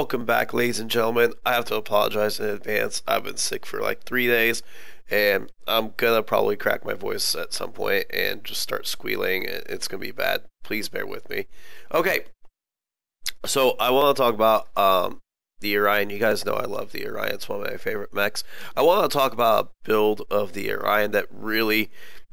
Welcome back, ladies and gentlemen. I have to apologize in advance. I've been sick for like 3 days, and I'm gonna probably crack my voice at some point and just start squealing. It's gonna be bad. Please bear with me. Okay, so I want to talk about the Orion. You guys know I love the Orion. It's one of my favorite mechs. I want to talk about a build of the Orion that really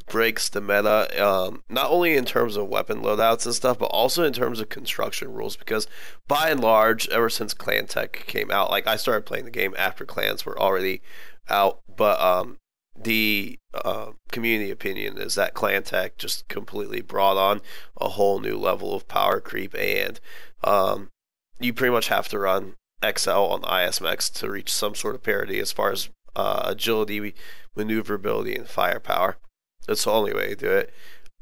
breaks the meta, not only in terms of weapon loadouts and stuff, but also in terms of construction rules. Because by and large, ever since Clan Tech came out, like I started playing the game after clans were already out, but the community opinion is that Clan Tech just completely brought on a whole new level of power creep, and you pretty much have to run XL on ISMX to reach some sort of parity as far as agility, maneuverability, and firepower. That's the only way to do it.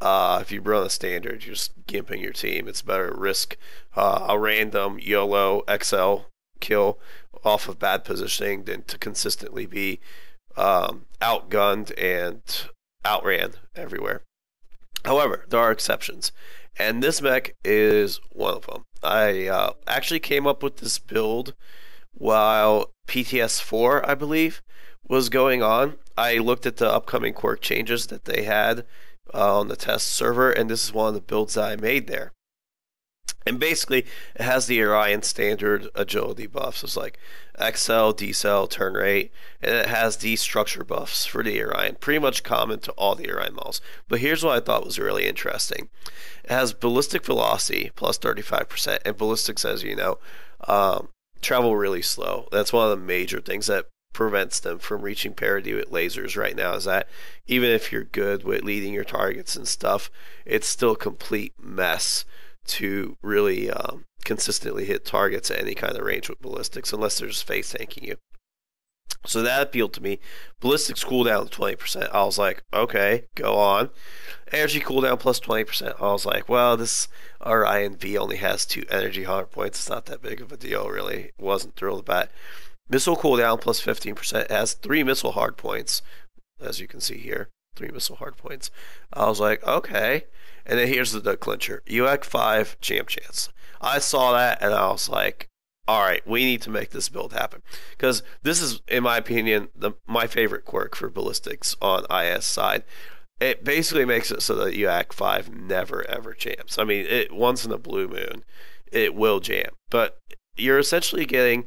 If you run a standard, you're just gimping your team. It's better to risk a random YOLO XL kill off of bad positioning than to consistently be outgunned and outran everywhere. However, there are exceptions, and this mech is one of them. I actually came up with this build while PTS 4, I believe, was going on. I looked at the upcoming quirk changes that they had on the test server, and this is one of the builds that I made there. And basically, it has the Orion standard agility buffs. It's like XL, decel, turn rate, and it has these structure buffs for the Orion, pretty much common to all the Orion models. But here's what I thought was really interesting. It has ballistic velocity plus 35%, and ballistics, as you know, travel really slow. That's one of the major things that prevents them from reaching parity with lasers right now, is that even if you're good with leading your targets and stuff, it's still a complete mess to really consistently hit targets at any kind of range with ballistics unless they're just face tanking you. So that appealed to me. Ballistics cooldown 20%. I was like, okay, go on. Energy cooldown plus 20%. I was like, well, this Orion V only has 2 energy hard points. It's not that big of a deal, really. Wasn't thrilled about it. Missile cooldown plus 15%. It has 3 missile hard points, as you can see here. 3 missile hard points. I was like, okay. And then here's the clincher. UAC 5 jam chance. I saw that and I was like, alright, we need to make this build happen. Because this is, in my opinion, my favorite quirk for ballistics on IS side. It basically makes it so that UAC 5 never ever jams. I mean, once in a blue moon, it will jam. But you're essentially getting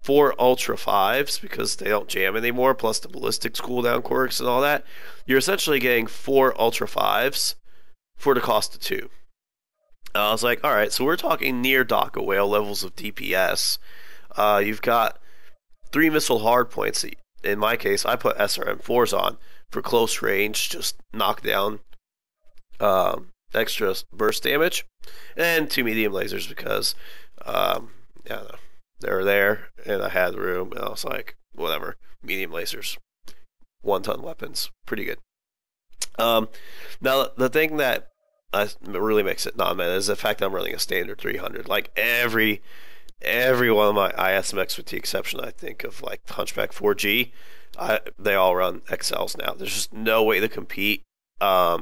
4 Ultra 5s because they don't jam anymore, plus the ballistics cooldown quirks and all that. You're essentially getting 4 Ultra 5s for the cost of 2. I was like, alright, so we're talking near Daka Whale levels of DPS. You've got 3 missile hard points. In my case, I put SRM4s on for close range, just knock down extra burst damage. And 2 medium lasers because, I don't know, they were there and I had room, and I was like, whatever, medium lasers, 1-ton weapons, pretty good. Now, the thing that really makes it non-meta is the fact that I'm running a standard 300. Like every one of my ISMX, with the exception, I think, of like Hunchback 4G, they all run XLs now. There's just no way to compete at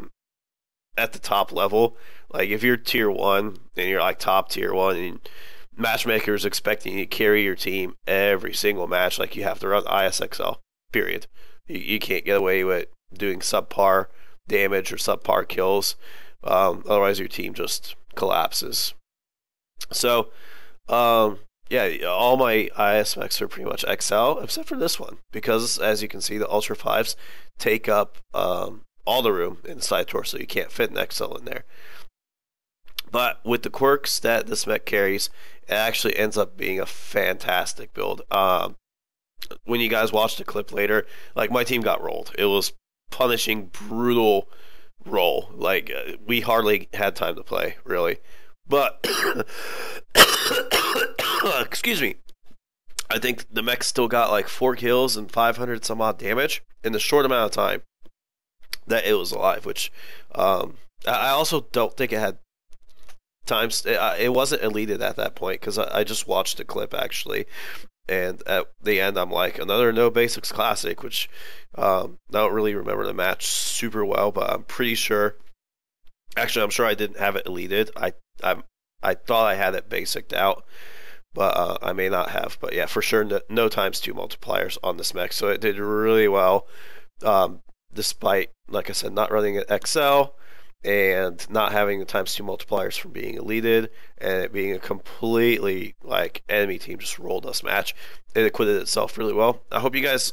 the top level. Like if you're tier 1 and you're like top tier 1 and matchmakers expecting you to carry your team every single match, like you have to run ISXL, period. You can't get away with doing subpar damage or subpar kills. Otherwise your team just collapses. So yeah, all my ISMX are pretty much XL except for this one, because as you can see, the Ultra 5s take up all the room inside torso. You can't fit an XL in there. But with the quirks that this mech carries, it actually ends up being a fantastic build. When you guys watch the clip later, like my team got rolled. It was punishing, brutal roll. Like we hardly had time to play, really. But excuse me, I think the mech still got like 4 kills and 500 some odd damage in the short amount of time that it was alive. Which I also don't think it had times. It wasn't eluded at that point because I just watched the clip actually, and at the end I'm like, another no basics classic, which I don't really remember the match super well, but I'm pretty sure. Actually, I'm sure I didn't have it eluded. I thought I had it basicked out, but I may not have. But yeah, for sure, no times 2 multipliers on this mech, so it did really well, despite, like I said, not running at Excel and not having the times 2 multipliers from being eluded, and it being a completely like enemy team just rolled us match. It acquitted itself really well. I hope you guys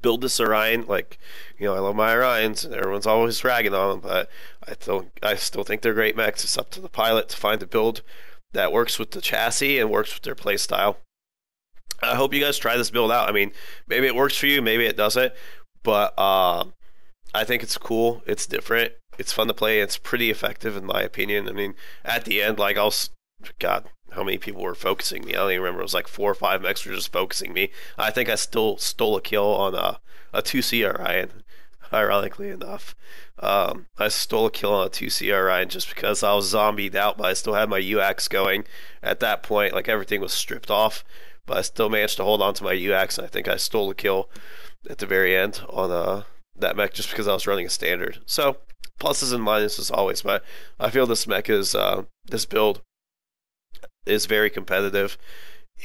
build this Orion. Like, you know, I love my Orions, and everyone's always ragging on them, but I still think they're great mechs. It's up to the pilot to find a build that works with the chassis and works with their play style. I hope you guys try this build out. I mean, maybe it works for you, maybe it doesn't, but I think it's cool. It's different. It's fun to play. It's pretty effective in my opinion. I mean, at the end, like God, how many people were focusing me? I don't even remember. It was like 4 or 5 mechs were just focusing me. I think I still stole a kill on a 2C Orion, ironically enough. I stole a kill on a 2C Orion just because I was zombied out, but I still had my UX going at that point. Like, everything was stripped off, but I still managed to hold on to my UX, and I think I stole a kill at the very end on that mech just because I was running a standard. So, pluses and minuses always, but I feel this mech is, this build is very competitive,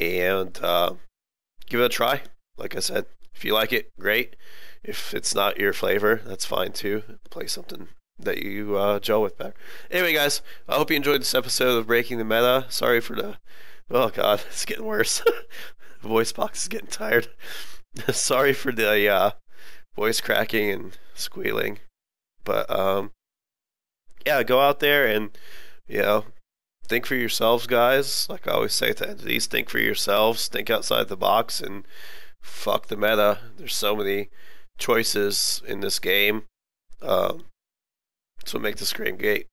and give it a try. Like I said, if you like it, great. If it's not your flavor, that's fine too. Play something that you gel with better. Anyway, guys, I hope you enjoyed this episode of Breaking the Meta. Sorry for the... Oh, God, it's getting worse. Voice box is getting tired. Sorry for the voice cracking and squealing. But, yeah, go out there and, you know, think for yourselves, guys. Like I always say to entities, think for yourselves. Think outside the box and fuck the meta. There's so many choices in this game. That's what makes this game great.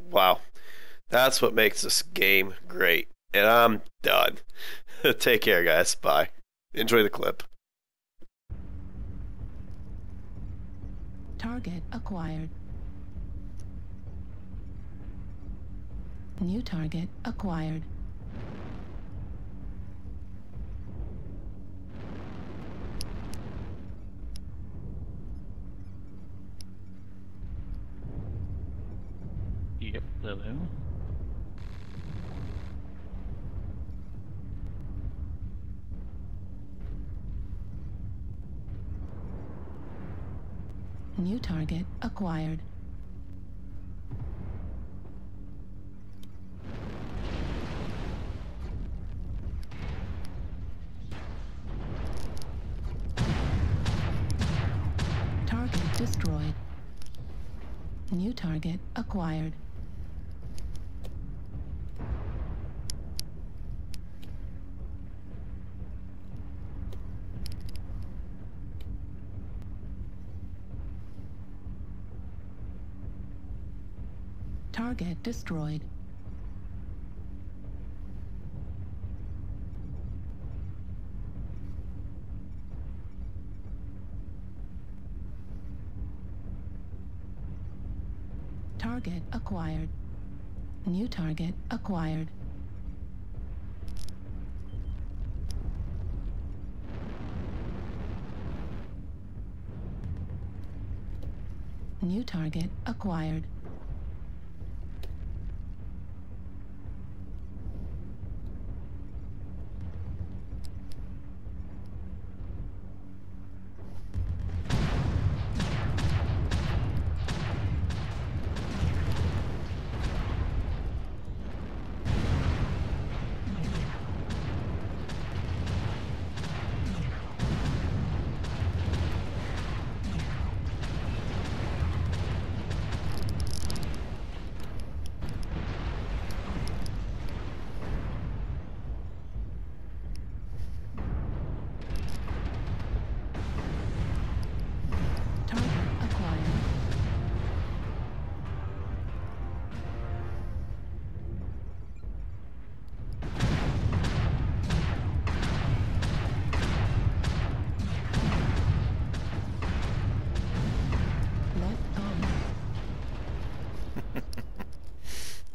Wow. That's what makes this game great. And I'm done. Take care, guys. Bye. Enjoy the clip. Target acquired. New target acquired. Yep, hello. New target acquired. Target destroyed. New target acquired. Target destroyed. Target acquired. New target acquired. New target acquired.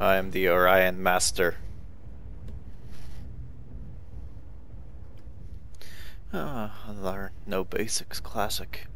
I am the Orion Master. Our No Basics Classic.